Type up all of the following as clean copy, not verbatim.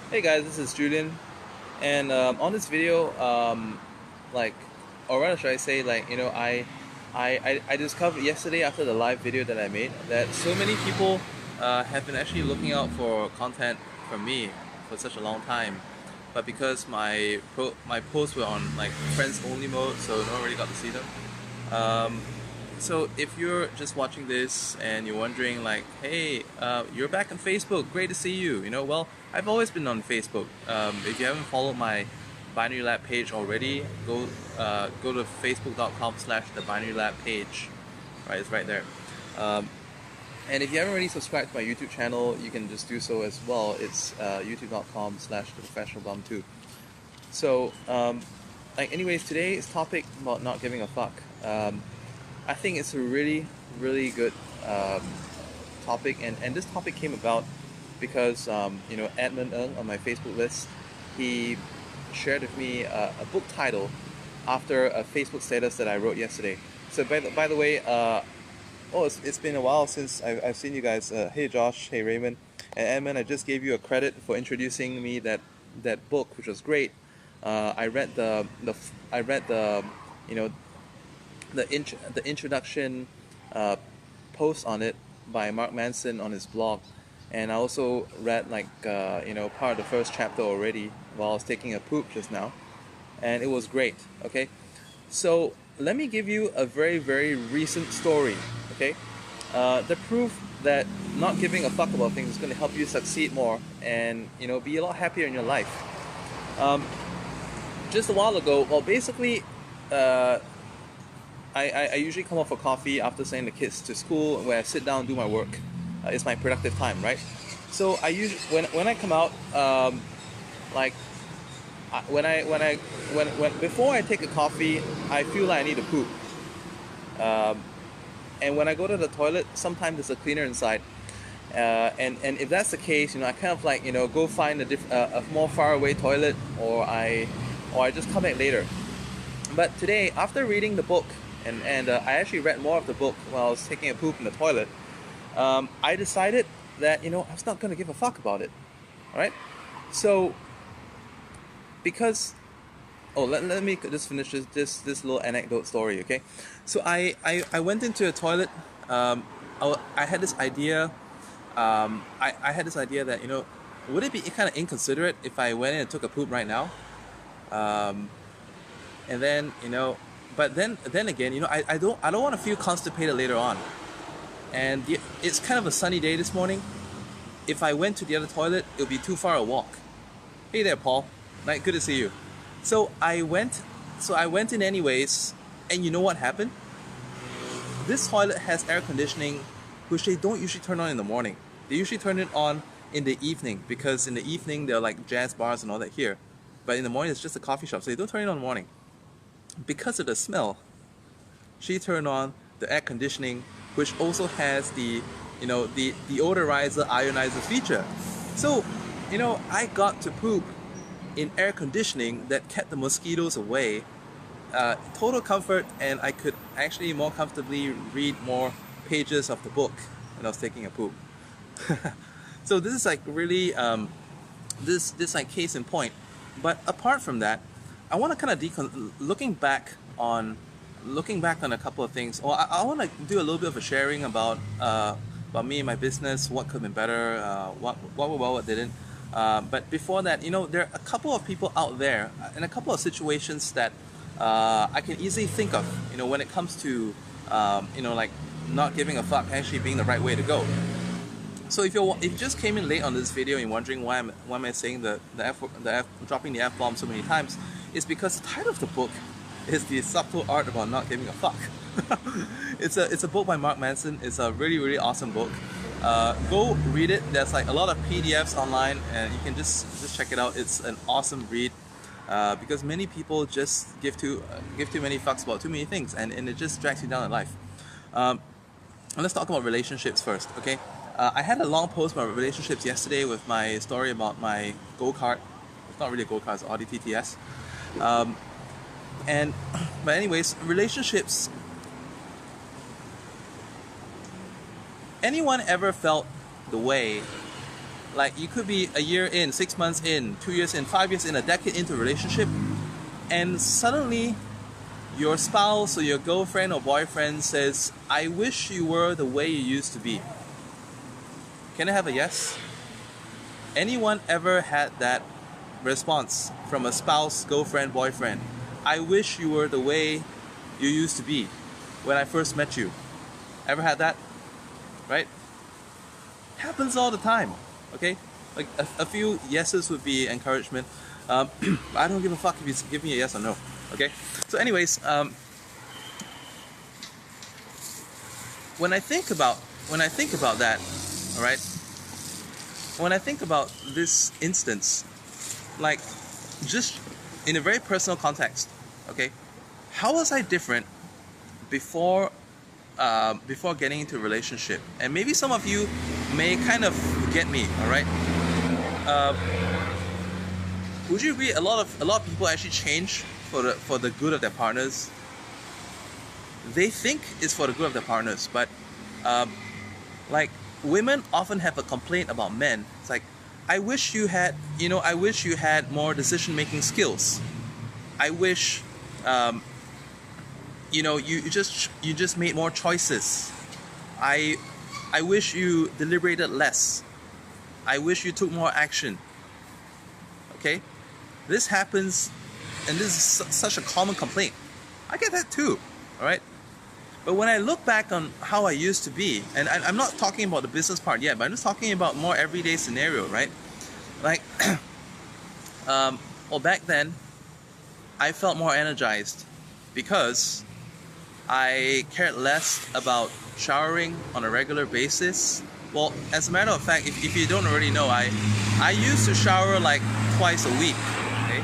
Hey guys, this is Julian, and on this video, like, or rather, should I say, I discovered yesterday after the live video that I made that so many people have been actually looking out for content from me for such a long time, but because my posts were on like friends only mode, so no one really got to see them. Um, so if you're just watching this and you're wondering like, hey, you're back on Facebook, great to see you. Well, I've always been on Facebook. If you haven't followed my Binary Lab page already, go to facebook.com/the Binary Lab page. Right, it's right there. Um, and if you haven't already subscribed to my YouTube channel, you can just do so as well. It's youtube.com/the Professional Bum Tube. So, anyways, today's topic about not giving a fuck. I think it's a really, really good topic, and this topic came about because Edmund Ng on my Facebook list, he shared with me a book title after a Facebook status that I wrote yesterday. So by the way, it's been a while since I've seen you guys. Hey Josh, hey Raymond, and Edmund. I just gave you a credit for introducing me that book, which was great. I read the you know the introduction post on it by Mark Manson on his blog, and I also read part of the first chapter already while I was taking a poop just now, and it was great. Okay, so let me give you a very, very recent story. Okay, the proof that not giving a fuck about things is going to help you succeed more and be a lot happier in your life. Just a while ago, well, basically, I usually come out for coffee after sending the kids to school, where I sit down and do my work. It's my productive time, right? So I usually when I come out, like when before I take a coffee, I feel like I need to poop. And when I go to the toilet, sometimes there's a cleaner inside. And if that's the case, I kind of go find a more far away toilet, or I just come back later. But today, after reading the book, and I actually read more of the book while I was taking a poop in the toilet, I decided that I was not going to give a fuck about it. All right, so because let me just finish this little anecdote story, okay? So I went into a toilet. I had this idea. I had this idea that would it be kind of inconsiderate if I went in and took a poop right now? And then but then again, I don't want to feel constipated later on. And it's kind of a sunny day this morning. If I went to the other toilet, it would be too far a walk. Hey there, Paul. Nice, good to see you. So I went in anyways, and you know what happened? This toilet has air conditioning, which they don't usually turn on in the morning. They usually turn it on in the evening, because in the evening there are like jazz bars and all that here. But in the morning it's just a coffee shop, so they don't turn it on in the morning. Because of the smell, she turned on the air conditioning, which also has the deodorizer ionizer feature. So I got to poop in air conditioning that kept the mosquitoes away. Total comfort, and I could actually more comfortably read more pages of the book when I was taking a poop. So this is like really this like case in point. But apart from that, I want to kind of looking back on a couple of things. Or I want to do a little bit of a sharing about me and my business, what could have been better, what went well, what didn't. But before that, there are a couple of people out there and a couple of situations that I can easily think of, when it comes to like not giving a fuck actually being the right way to go. So if you just came in late on this video and you're wondering why am I saying the F dropping the F bomb so many times, it's because the title of the book is The Subtle Art About Not Giving a Fuck. It's a book by Mark Manson. It's a really, really awesome book. Go read it. There's like a lot of PDFs online, and you can just check it out. It's an awesome read, because many people just give too many fucks about too many things, and it just drags you down in life. Let's talk about relationships first, okay? I had a long post about relationships yesterday with my story about my go-kart. It's not really a go-kart, it's Audi TTS. But anyways, relationships. Anyone ever felt the way Like you could be a year in, 6 months in, 2 years in, 5 years in, a decade into a relationship, and suddenly your spouse or your girlfriend or boyfriend says, I wish you were the way you used to be. Can I have a yes? Anyone ever had that response from a spouse, girlfriend, boyfriend? I wish you were the way you used to be when I first met you. Ever had that? Right? Happens all the time. Okay? Like a few yeses would be encouragement. I don't give a fuck if you give me a yes or no. Okay? So anyways, when I think about that, all right? When I think about this instance, like just in a very personal context, okay? How was I different before getting into a relationship? And maybe some of you may kind of get me, all right? Would you agree a lot of people actually change for the good of their partners? They think it's for the good of their partners, but like women often have a complaint about men. It's like, I wish you had more decision-making skills. I wish you just made more choices. I wish you deliberated less. I wish you took more action. Okay? This happens, and this is such a common complaint. I get that too, alright? But when I look back on how I used to be, and I'm not talking about the business part yet, but I'm just talking about more everyday scenario, right? Like, well, back then, I felt more energized because I cared less about showering on a regular basis. Well, as a matter of fact, if you don't already know, I used to shower like twice a week, okay?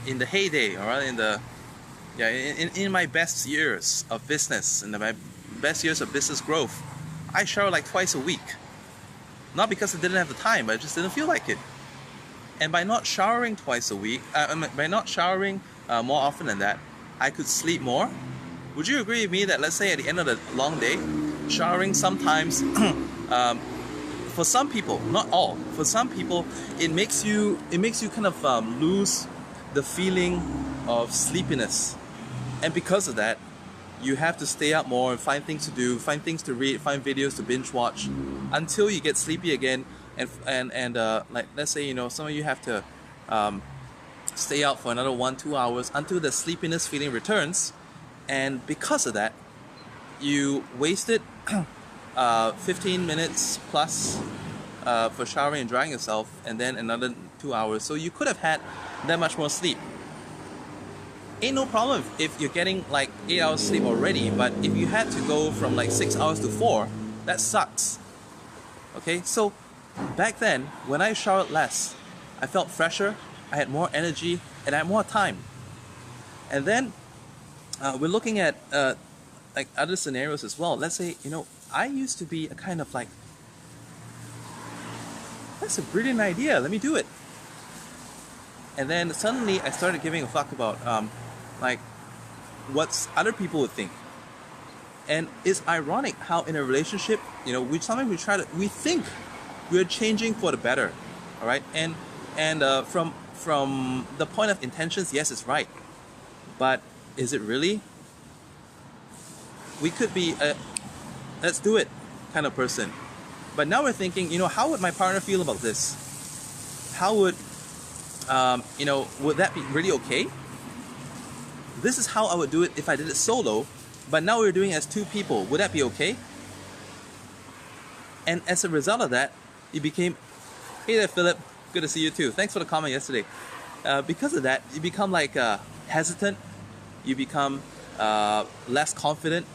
In the heyday, alright, in my best years of business, in my best years of business growth, I shower like twice a week. Not because I didn't have the time, but I just didn't feel like it. And by not showering twice a week, by not showering more often than that, I could sleep more. Would you agree with me that, let's say at the end of the long day, showering sometimes, for some people, not all, for some people, it makes you kind of lose the feeling of sleepiness. And because of that, you have to stay up more and find things to do, find things to read, find videos to binge watch until you get sleepy again. And like, let's say, some of you have to stay out for another 1-2 hours until the sleepiness feeling returns. And because of that, you wasted 15 minutes plus for showering and drying yourself, and then another 2 hours. So you could have had that much more sleep. Ain't no problem if you're getting like 8 hours sleep already, but if you had to go from like 6 hours to 4, that sucks. Okay, so back then, when I showered less, I felt fresher, I had more energy, and I had more time. And then we're looking at like other scenarios as well. Let's say, I used to be a kind of like, that's a brilliant idea, let me do it. And then suddenly I started giving a fuck about like what other people would think. And it's ironic how in a relationship, sometimes we think we're changing for the better, all right? And from the point of intentions, yes, it's right. But is it really? We could be a let's do it kind of person. But now we're thinking, how would my partner feel about this? How would, would that be really okay? This is how I would do it if I did it solo, but now we're doing it as two people. Would that be okay? And as a result of that, it became, hey there, Philip, good to see you too. Thanks for the comment yesterday. Because of that, you become like hesitant, you become less confident,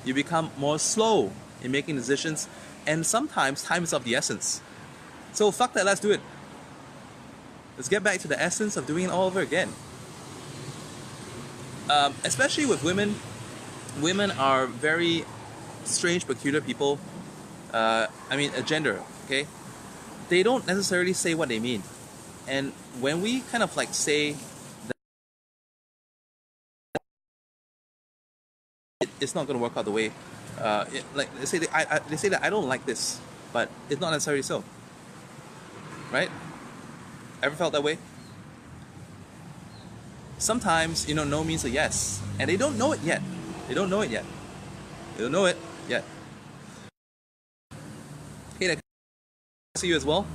you become more slow in making decisions, and sometimes time is of the essence. So fuck that, let's do it. Let's get back to the essence of doing it all over again. Especially with women. Women are very strange, peculiar people. A gender, okay? They don't necessarily say what they mean. And when we kind of like say that it's not going to work out the way, like they say that I don't like this. but it's not necessarily so. Right? Ever felt that way? Sometimes, no means a yes. And they don't know it yet. They don't know it yet. They don't know it yet. Hey, I see you as well.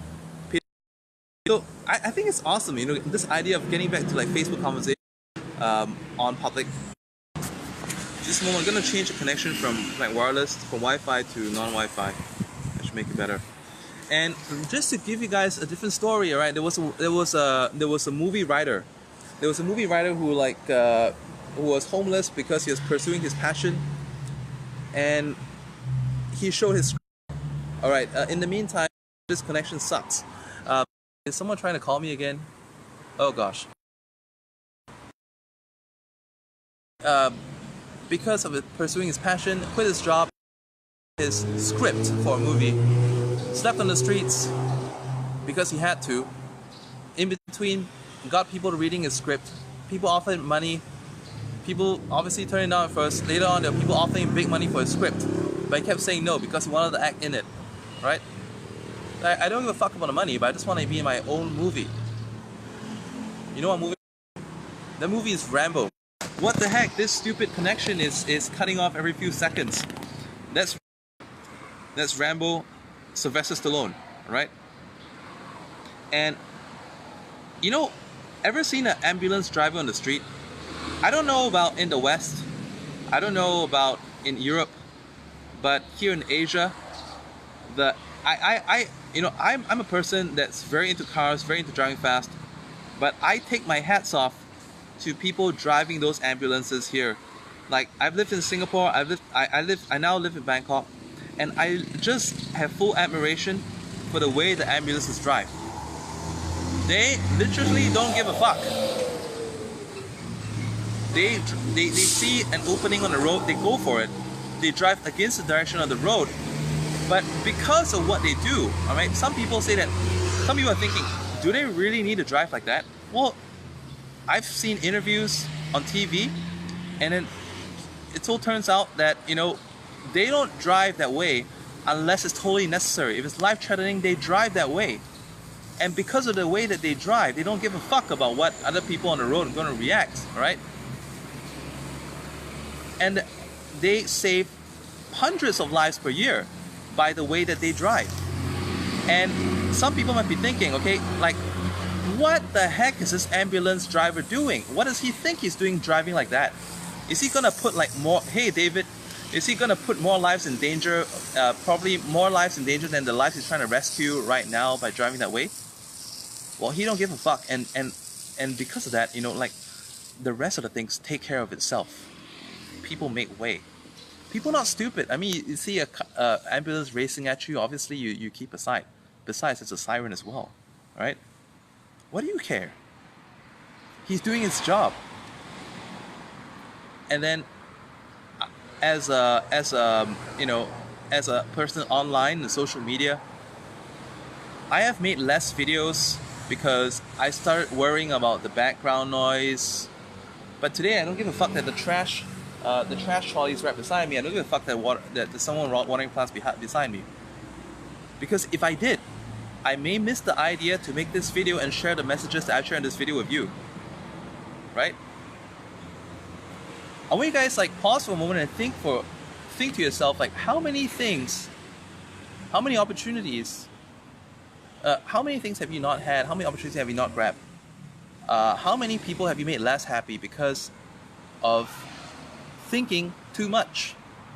So I think it's awesome, this idea of getting back to like Facebook conversation on public. Just a moment, I'm gonna change the connection from like wireless, from Wi-Fi to non-Wi-Fi. That should make it better. And just to give you guys a different story, alright, there was a movie writer. There was a movie writer who who was homeless because he was pursuing his passion, and he showed his. All right. In the meantime, this connection sucks. Is someone trying to call me again? Oh gosh. Because of pursuing his passion, quit his job, his script for a movie, slept on the streets because he had to. In between, got people reading his script. People offered money. People obviously turned it down at first. Later on, there were people offering big money for his script, but he kept saying no because he wanted to act in it, right? I don't give a fuck about the money, but I just want to be in my own movie. You know what movie? The movie is Rambo. What the heck? This stupid connection is cutting off every few seconds. That's Rambo, Sylvester Stallone, right? And ever seen an ambulance driver on the street? I don't know about in the West. I don't know about in Europe, but here in Asia, I'm a person that's very into cars, very into driving fast, but I take my hats off to people driving those ambulances here. Like, I've lived in Singapore, I now live in Bangkok, and I just have full admiration for the way the ambulances drive. They literally don't give a fuck. They see an opening on the road, they go for it. They drive against the direction of the road. But because of what they do, alright, some people say that, some people are thinking, do they really need to drive like that? Well, I've seen interviews on TV, and then it all turns out that, they don't drive that way unless it's totally necessary. If it's life-threatening, they drive that way. And because of the way that they drive, they don't give a fuck about what other people on the road are going to react, alright? And they save hundreds of lives per year by the way that they drive. And some people might be thinking, okay, like, what the heck is this ambulance driver doing? What does he think he's doing driving like that? Is he gonna put like more, hey David, is he gonna put more lives in danger, probably more lives in danger than the lives he's trying to rescue right now by driving that way? Well, he don't give a fuck, and because of that, like, the rest of the things take care of itself. People make way. People not stupid. I mean, you see a ambulance racing at you, obviously you keep aside. Besides, it's a siren as well, right? What do you care? He's doing his job. And then, as a person online in social media, I have made less videos because I started worrying about the background noise. But today, I don't give a fuck that the trash trolley is right beside me. I don't give a fuck that there's someone watering plants beside me. Because if I did, I may miss the idea to make this video and share the messages that I share in this video with you. Right? I want you guys pause for a moment and think to yourself, how many things, how many opportunities, how many things have you not had? How many opportunities have you not grabbed? How many people have you made less happy because of thinking too much,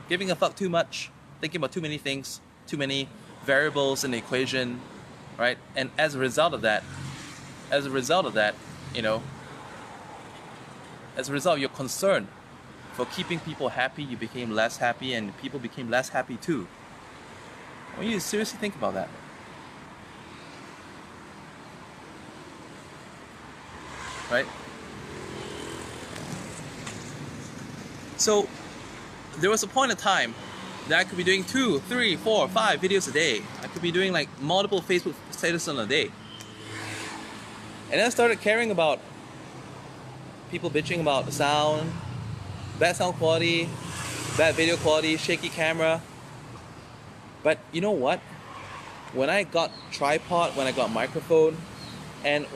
giving a fuck too much, thinking about too many things, too many variables in the equation, right? And as a result of that, as a result of your concern for keeping people happy, you became less happy, and people became less happy too. I want you to seriously think about that. Right? So, there was a point in time that I could be doing 2, 3, 4, 5 videos a day. I could be doing multiple Facebook statuses on a day. And then I started caring about people bitching about the sound, bad sound quality, bad video quality, shaky camera. But you know what? when I got tripod, when I got microphone, and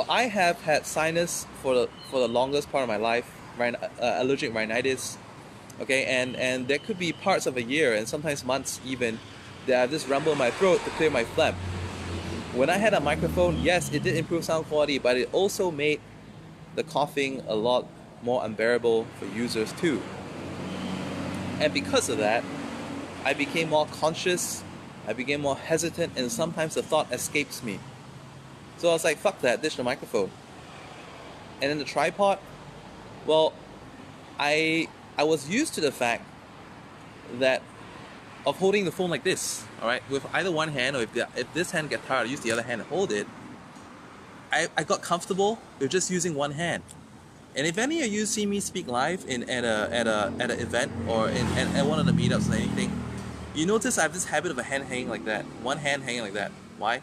I have had sinus for the longest part of my life, allergic rhinitis, okay, and there could be parts of a year and sometimes months even that I just rumble in my throat to clear my phlegm. When I had a microphone, yes, it did improve sound quality, but it also made the coughing a lot more unbearable for users too. And because of that, I became more conscious, I became more hesitant, and sometimes the thought escapes me. So I was like, fuck that, ditch the microphone. And then the tripod, well, I was used to the fact that of holding the phone like this, all right, with either one hand, or if this hand gets tired, I use the other hand to hold it. I got comfortable with just using one hand. And if any of you see me speak live at an event or at one of the meetups or anything, you notice I have this habit of a hand hanging like that, one hand hanging like that. Why?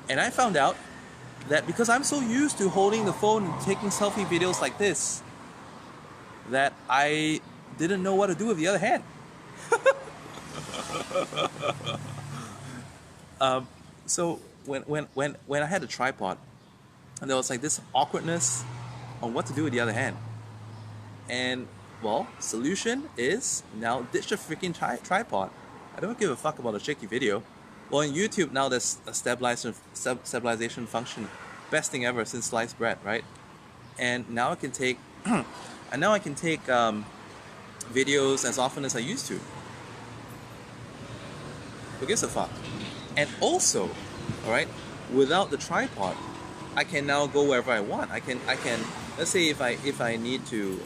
And I found out that because I'm so used to holding the phone and taking selfie videos like this, that I didn't know what to do with the other hand. So when I had a tripod, and there was like this awkwardness on what to do with the other hand. And well, solution is now ditch the freaking tripod. I don't give a fuck about a shaky video. Well, in YouTube now there's a stabilization function, best thing ever since sliced bread, right? And now I can take videos as often as I used to. Who gives a fuck? And also, all right, without the tripod, I can now go wherever I want. I can. Let's say if I need to.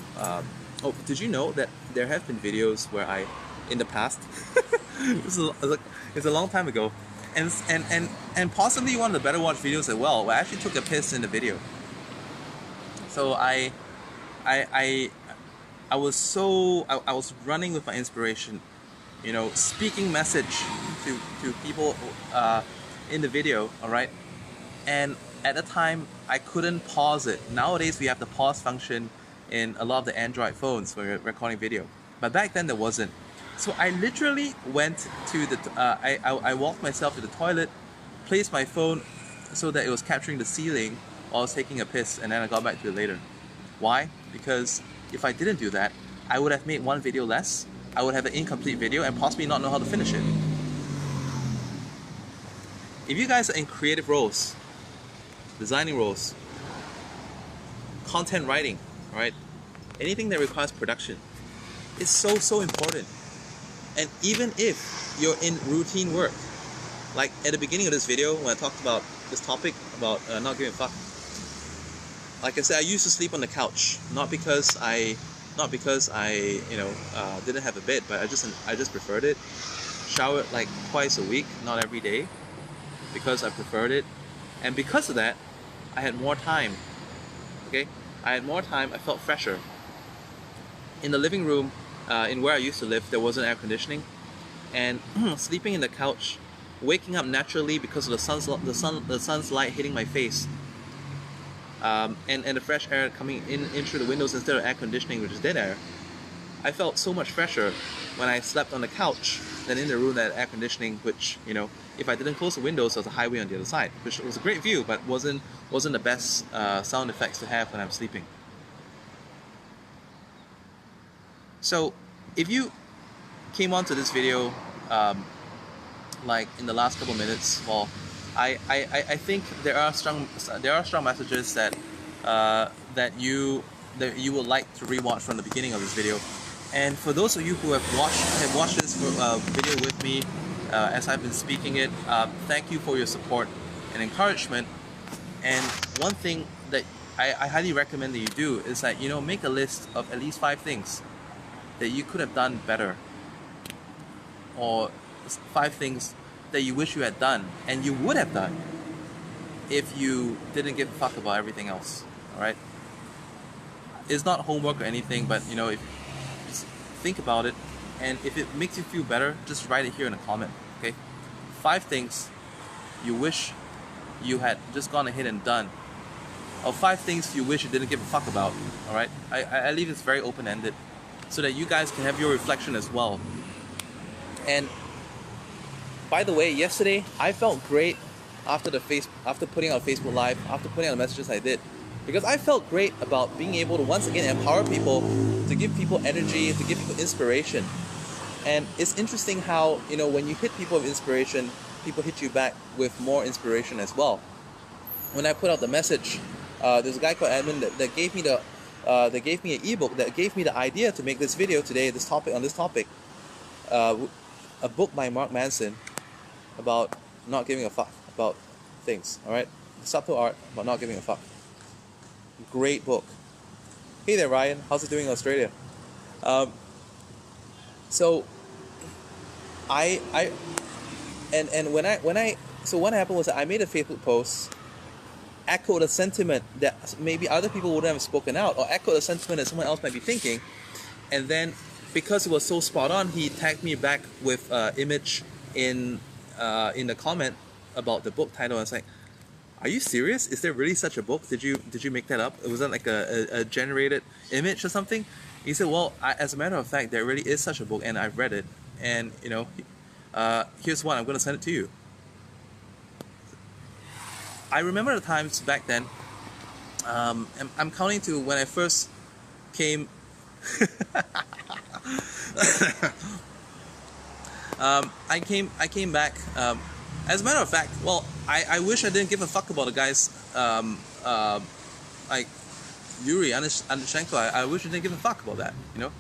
Oh, did you know that there have been videos where in the past, it's a long time ago, and possibly one of the better watched videos as well, where I actually took a piss in the video. So I was running with my inspiration, you know, speaking message to people in the video, all right? And at the time, I couldn't pause it. Nowadays, we have the pause function in a lot of the Android phones when we're recording video. But back then, there wasn't. So I literally went to the, I walked myself to the toilet, placed my phone so that it was capturing the ceiling while I was taking a piss, and then I got back to it later. Why? Because if I didn't do that, I would have made one video less, I would have an incomplete video, and possibly not know how to finish it. If you guys are in creative roles, designing roles, content writing, right? Anything that requires production is so important. And even if you're in routine work, like at the beginning of this video when I talked about this topic about not giving a fuck, like I said, I used to sleep on the couch, not because I didn't have a bed, but I just preferred it. Showered like twice a week, not every day, because I preferred it. And because of that, I had more time. Okay, I had more time. I felt fresher. In the living room, in where I used to live, there wasn't air conditioning, and sleeping in the couch, waking up naturally because of the sun's light hitting my face, and the fresh air coming in through the windows instead of air conditioning, which is dead air. I felt so much fresher when I slept on the couch than in the room that had air conditioning, which, you know, if I didn't close the windows, there was a highway on the other side, which was a great view, but wasn't the best sound effects to have when I'm sleeping. So if you came onto this video like in the last couple minutes, well, I think there are strong messages that you would like to rewatch from the beginning of this video. And for those of you who have watched this video with me as I've been speaking it, thank you for your support and encouragement. And one thing that I highly recommend that you do is that, you know, make a list of at least 5 things that you could have done better, or 5 things that you wish you had done and you would have done if you didn't give a fuck about everything else. All right, it's not homework or anything, but you know, if just think about it, and if it makes you feel better, just write it here in a comment. Okay, 5 things you wish you had just gone ahead and done, or 5 things you wish you didn't give a fuck about. All right, I leave this very open-ended so that you guys can have your reflection as well. And By the way, yesterday I felt great after putting out Facebook Live, after putting out the messages I did, because I felt great about being able to once again empower people, to give people energy, to give people inspiration. And it's interesting how, you know, when you hit people with inspiration, people hit you back with more inspiration as well. When I put out the message, there's a guy called Edmund that gave me an ebook that gave me the idea to make this video today. This topic, a book by Mark Manson about not giving a fuck about things. All right, the subtle art about not giving a fuck. Great book. Hey there, Ryan. How's it doing in Australia? So what happened was that I made a Facebook post, echoed a sentiment that maybe other people wouldn't have spoken out, or echoed a sentiment that someone else might be thinking, and then because it was so spot on, he tagged me back with image in the comment about the book title. I was like, are you serious? Is there really such a book? Did you make that up? Was that like a generated image or something? He said, well, as a matter of fact, there really is such a book, and I've read it, and you know, here's one. I'm going to send it to you. I remember the times back then. I'm counting to when I first came. I came back. As a matter of fact, well, I wish I didn't give a fuck about the guys like Yuri Andrushenko. I wish I didn't give a fuck about that, you know.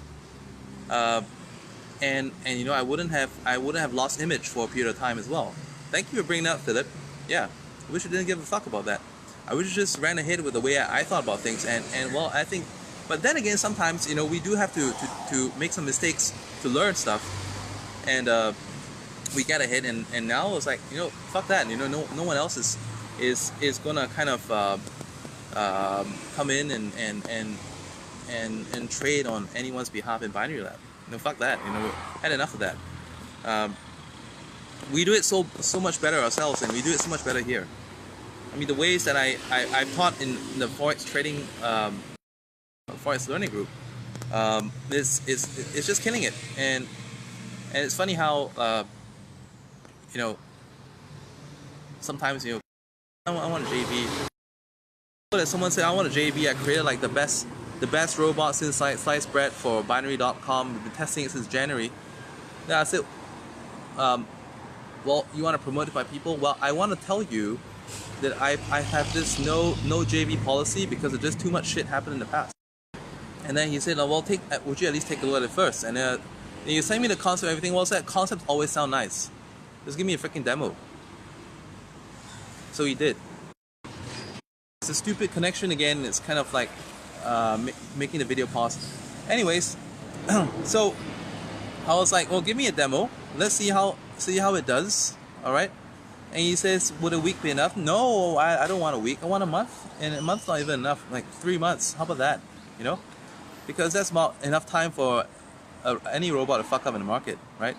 And you know, I wouldn't have lost image for a period of time as well. Thank you for bringing that up, Philip. Yeah, I wish I didn't give a fuck about that. I wish I just ran ahead with the way I thought about things, and well, I think. But then again, sometimes, you know, we do have to make some mistakes to learn stuff, and we get ahead, and now it's like, you know, fuck that. You know, no one else is gonna kind of come in and trade on anyone's behalf in Binary Lab. You know, fuck that. You know, had enough of that. We do it so much better ourselves, and we do it so much better here. I mean, the ways that I've taught in the Forex trading Forex learning group, it's just killing it, and it's funny how you know, sometimes, you know, I want a JV. Someone said I want a JV. I created like the best robot since sliced bread for binary.com. We've been testing it since January. Yeah, I said, well, you want to promote it by people? Well, I want to tell you that I have this no JV policy because of just too much shit happened in the past. And then he said, oh, well, would you at least take a look at it first? And you send me the concept and everything. Well, that concepts always sound nice. Just give me a freaking demo. So he did. It's a stupid connection again. It's kind of like making the video pause. Anyways, so I was like, well, give me a demo. Let's see how it does. All right. And he says, would a week be enough? No, I don't want a week. I want a month. And a month's not even enough. Like 3 months. How about that? You know? Because that's about enough time for any robot to fuck up in the market, right?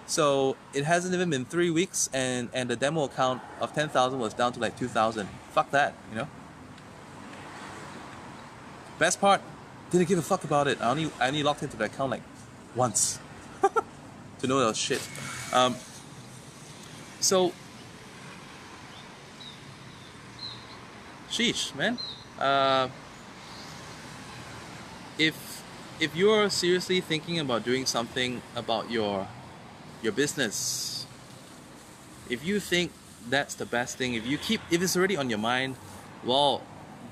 So it hasn't even been 3 weeks, and the demo account of 10,000 was down to like 2,000. Fuck that, you know? Best part, didn't give a fuck about it. I only logged into the account like once to know that was shit. So, sheesh, man. If you're seriously thinking about doing something about your business, if you think that's the best thing, if it's already on your mind, well,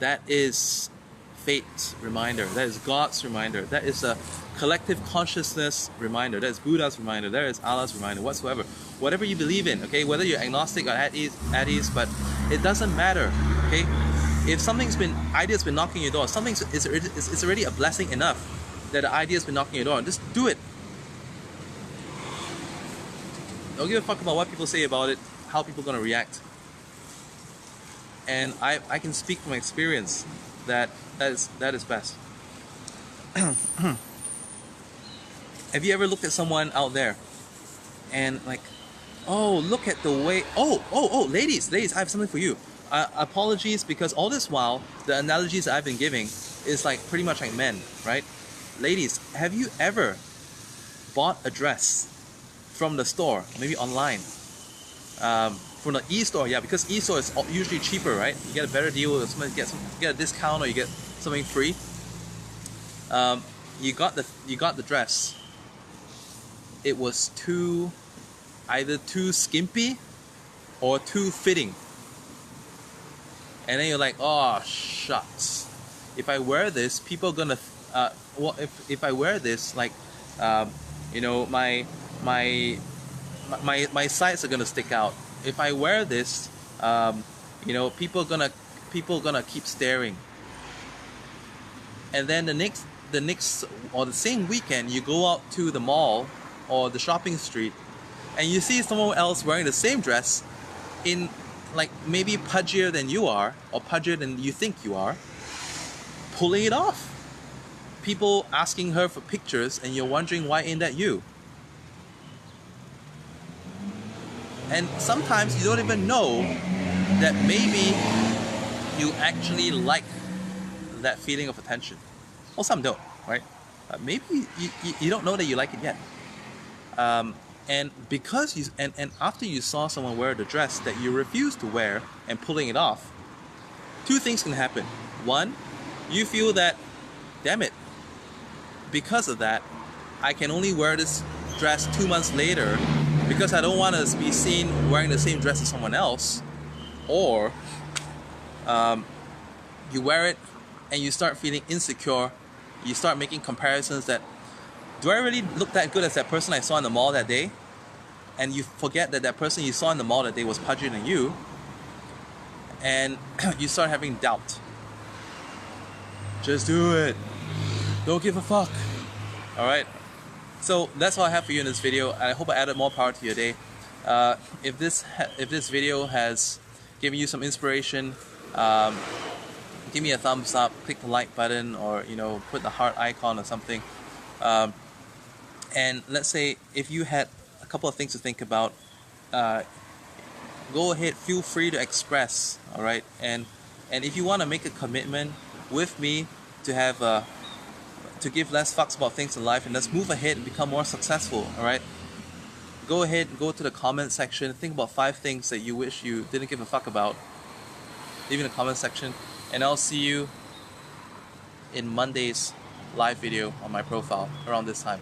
that is fate's reminder, that is God's reminder, that is a collective consciousness reminder, that is Buddha's reminder, that is Allah's reminder, whatsoever, whatever you believe in, okay, whether you're agnostic or at ease, but it doesn't matter, okay? If idea's been knocking your door, it's already a blessing enough that the idea's been knocking your door, just do it. Don't give a fuck about what people say about it, how people are gonna react. And I can speak from experience that is best. Have you ever looked at someone out there and like, oh, look at the way, oh, ladies, I have something for you. Apologies, because all this while the analogies I've been giving is like pretty much like men, right? Ladies, have you ever bought a dress from the store, maybe online. From the e-store, yeah, because e-store is usually cheaper, right? You get a better deal, or somebody get a discount, or you get something free. You got the dress. It was either too skimpy or too fitting. And then you're like, oh shucks. If I wear this, people are gonna if I wear this, like you know, my sides are gonna stick out. If I wear this, you know, people are gonna keep staring. And then the next or the same weekend, you go out to the mall or the shopping street, and you see someone else wearing the same dress in like maybe pudgier than you are, or pudgier than you think you are, pulling it off. People asking her for pictures, and you're wondering why ain't that you? And sometimes you don't even know that maybe you actually like that feeling of attention. Well, some don't, right? Maybe you don't know that you like it yet. And because and after you saw someone wear the dress that you refuse to wear and pulling it off, two things can happen. One, you feel that, damn it, because of that, I can only wear this dress 2 months later because I don't want to be seen wearing the same dress as someone else. Or you wear it and you start feeling insecure. You start making comparisons that, do I really look that good as that person I saw in the mall that day? And you forget that that person you saw in the mall that day was pudgier than you. And you start having doubt. Just do it. Don't give a fuck. Alright? So that's all I have for you in this video. I hope I added more power to your day. If this video has given you some inspiration, give me a thumbs up, click the like button, or you know, put the heart icon or something. And let's say if you had a couple of things to think about, go ahead, feel free to express. All right, and if you want to make a commitment with me to have to give less fucks about things in life, and let's move ahead and become more successful. All right, go ahead and go to the comment section. Think about 5 things that you wish you didn't give a fuck about. Leave in the comment section, and I'll see you in Monday's live video on my profile around this time.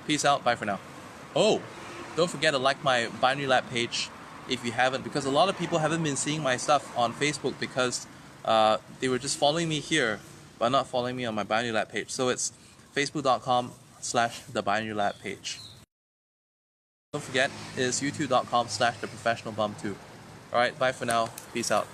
Peace out. Bye for now. Oh, don't forget to like my Binary Lab page if you haven't, because a lot of people haven't been seeing my stuff on Facebook because they were just following me here but not following me on my Binary Lab page. So it's facebook.com/thebinarylab page. Don't forget, it's youtube.com/theprofessionalbum too. Alright, bye for now. Peace out.